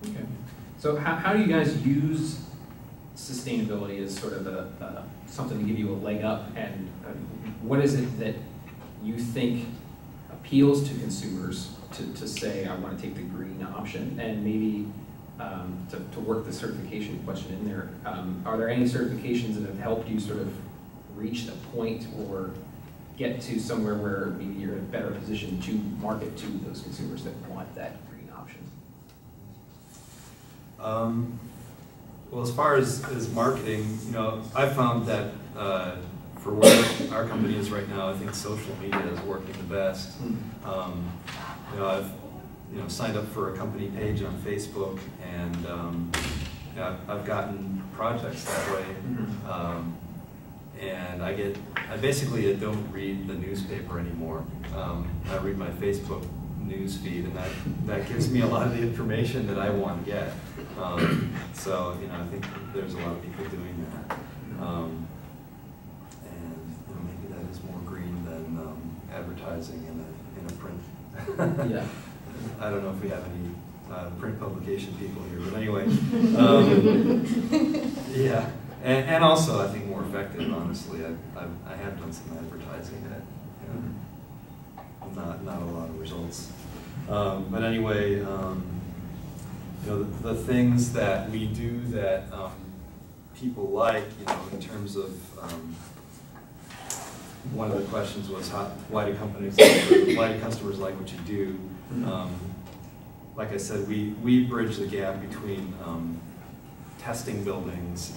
Okay. So how do you guys use sustainability as sort of something to give you a leg up, and what is it that you think appeals to consumers to say, I want to take the green option? And maybe to work the certification question in there, are there any certifications that have helped you sort of reach a point or get to somewhere where maybe you're in a better position to market to those consumers that want that green option? Well, as far as marketing, you know, I've found that for where our company is right now, I think social media is working the best. You know, I've signed up for a company page on Facebook, and I've gotten projects that way. And I basically don't read the newspaper anymore. I read my Facebook news feed, and that gives me a lot of the information that I want to get. So, you know, I think there's a lot of people doing that. And you know, maybe that is more green than advertising in a print. Yeah. I don't know if we have any print publication people here, but anyway. Yeah. And also, I think more effective. Honestly, I have done some advertising that, you know, not a lot of results. But anyway, you know, the things that we do that people like, you know, in terms of one of the questions was why do customers like what you do? Like I said, we bridge the gap between testing buildings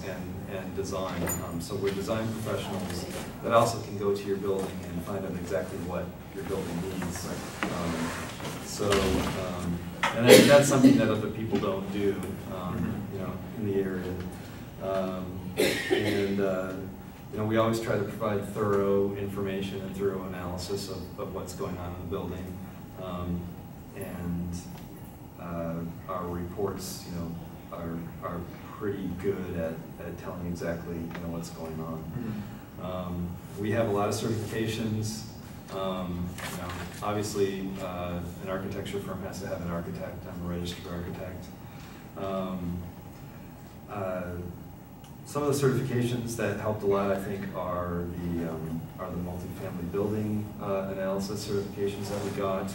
and design. So we're design professionals that also can go to your building and find out exactly what your building needs. And that's something that other people don't do, you know, in the area. You know, we always try to provide thorough information and thorough analysis of what's going on in the building. Our reports, you know, are pretty good at telling exactly, you know, what's going on. We have a lot of certifications. You know, obviously, an architecture firm has to have an architect. I'm a registered architect. Some of the certifications that helped a lot, I think, are the multifamily building analysis certifications that we got.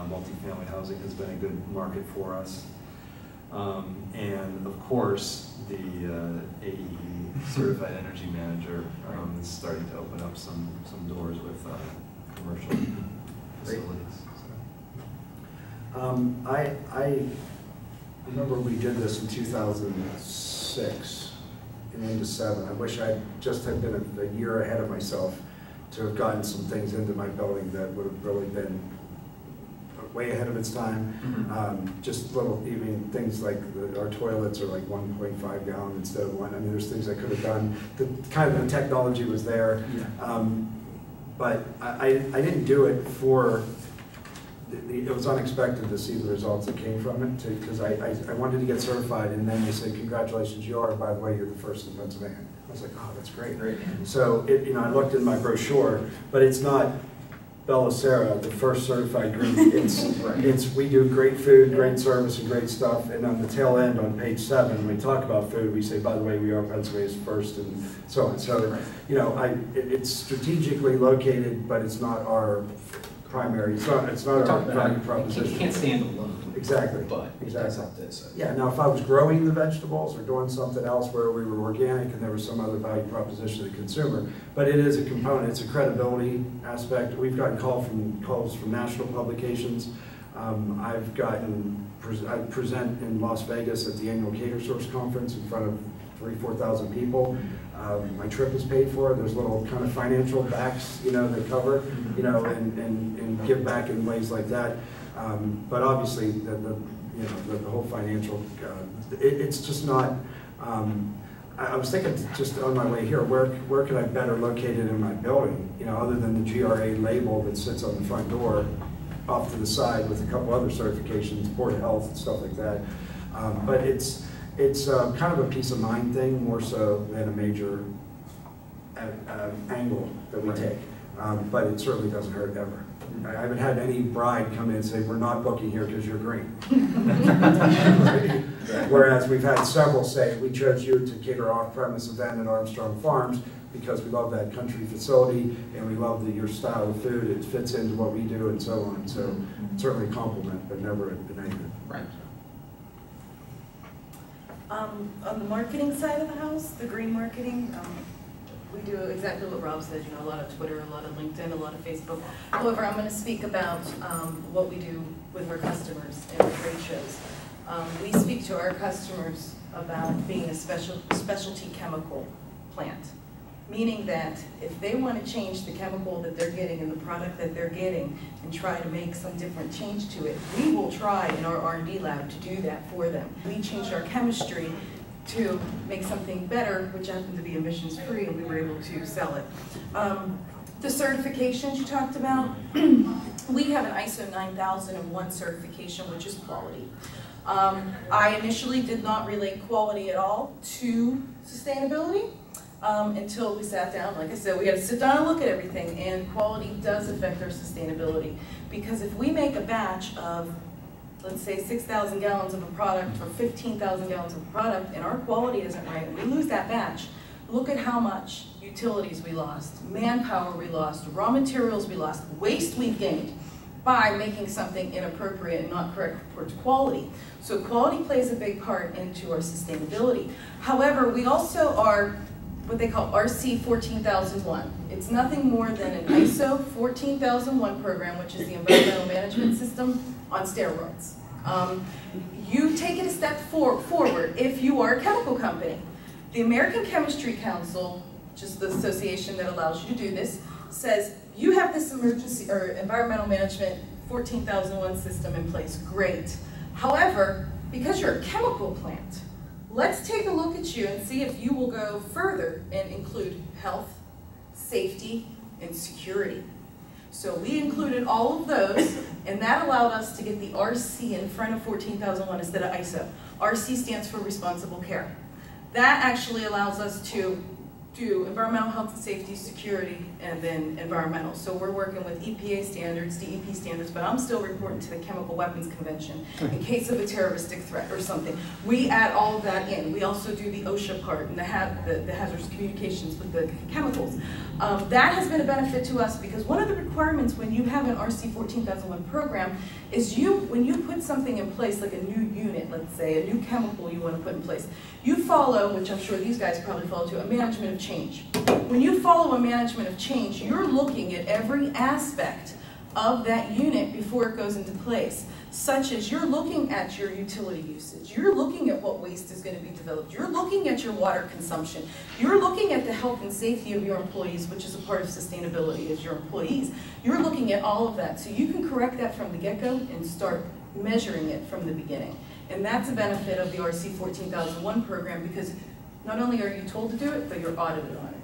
Multifamily housing has been a good market for us. And of course, the AE Certified Energy Manager is starting to open up some doors with commercial facilities. I remember we did this in 2006 and into 7. I wish I just had been a year ahead of myself to have gotten some things into my building that would have really been way ahead of its time. Just little, even things like our toilets are like 1.5 gallon instead of 1. I mean, there's things I could have done. The kind of the technology was there, but I didn't do it for. It was unexpected to see the results that came from it, because I wanted to get certified, and then they said, congratulations, you are, by the way, you're the first in Pennsylvania. I was like, oh, that's great. So, you know, I looked in my brochure, but it's not Bellicera, the first certified green. It's we do great food, great service, and great stuff. And on the tail end, on page 7, when we talk about food, we say, by the way, we are Pennsylvania's first, and so on. So, you know, it's strategically located, but it's not our primary. It's not our value proposition. It can't stand alone. Exactly. But it does have this. Yeah. Now, if I was growing the vegetables or doing something else where we were organic and there was some other value proposition to the consumer, but it is a component. It's a credibility aspect. We've gotten calls from national publications. I present in Las Vegas at the annual Cater Source Conference in front of 3,000–4,000 people. My trip is paid for. There's little kind of financial backs, you know, that cover, you know, and give back in ways like that. But obviously, the whole financial, it's just not. I was thinking just on my way here, where could I better locate it in my building? You know, other than the GRA label that sits on the front door, off to the side with a couple other certifications, Board of Health and stuff like that. But it's kind of a peace of mind thing more so than a major angle that we take. But it certainly doesn't hurt ever. I haven't had any bride come in and say, we're not booking here because you're green. Whereas we've had several say, we chose you to cater our off-premise event at Armstrong Farms because we love that country facility and we love your style of food. It fits into what we do and so on. So certainly a compliment, but never a negative. Right. On the marketing side of the house, the green marketing, we do exactly what Rob said, you know, a lot of Twitter, a lot of LinkedIn, a lot of Facebook. However, I'm going to speak about what we do with our customers and our trade shows. We speak to our customers about being a specialty chemical plant, meaning that if they want to change the chemical that they're getting and the product that they're getting and try to make some different change to it, we will try in our R&D lab to do that for them. We changed our chemistry to make something better, which happened to be emissions-free, and we were able to sell it. The certifications you talked about, we have an ISO 9001 certification, which is quality. I initially did not relate quality at all to sustainability until we sat down. Like I said, we had to sit down and look at everything, and quality does affect our sustainability. Because if we make a batch of, let's say, 6,000 gallons of a product or 15,000 gallons of a product, and our quality isn't right, and we lose that batch, look at how much utilities we lost, manpower we lost, raw materials we lost, waste we've gained by making something inappropriate and not correct towards quality. So quality plays a big part into our sustainability. However, we also are what they call RC 14001. It's nothing more than an ISO 14001 program, which is the environmental management system on steroids. You take it a step forward if you are a chemical company. The American Chemistry Council, which is the association that allows you to do this, says you have this emergency or environmental management 14001 system in place. Great. However, because you're a chemical plant, let's take a look at you and see if you will go further and include health, safety, and security. So we included all of those, and that allowed us to get the RC in front of 14001 instead of ISO. RC stands for responsible care. That actually allows us to do environmental health and safety, security, and then environmental. So we're working with EPA standards, DEP standards, but I'm still reporting to the Chemical Weapons Convention in case of a terroristic threat or something. We add all of that in. We also do the OSHA part and the hazardous communications with the chemicals. That has been a benefit to us because one of the requirements when you have an RC 14001 program is when you put something in place, like a new unit, let's say, a new chemical you want to put in place, you follow, which I'm sure these guys probably follow too, a management of change. When you follow a management of change, you're looking at every aspect of that unit before it goes into place, such as you're looking at your utility usage, you're looking at what waste is going to be developed, you're looking at your water consumption, you're looking at the health and safety of your employees, which is a part of sustainability as your employees. You're looking at all of that, so you can correct that from the get-go and start measuring it from the beginning. And that's a benefit of the RC 14001 program because not only are you told to do it, but you're audited on it.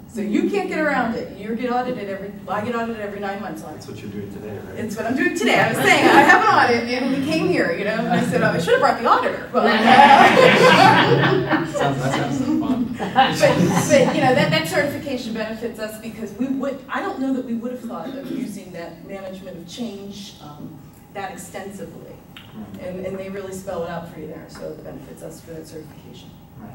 So you can't get around it. You get audited I get audited every 9 months on it. That's what you're doing today, right? It's what I'm doing today. I was saying, I have an audit, and we came here, you know, and I said, oh, I should have brought the auditor. But, that sounds fun. but you know, that certification benefits us because I don't know that we would have thought of using that management of change that extensively. And they really spell it out for you there, so it benefits us for that certification. Right.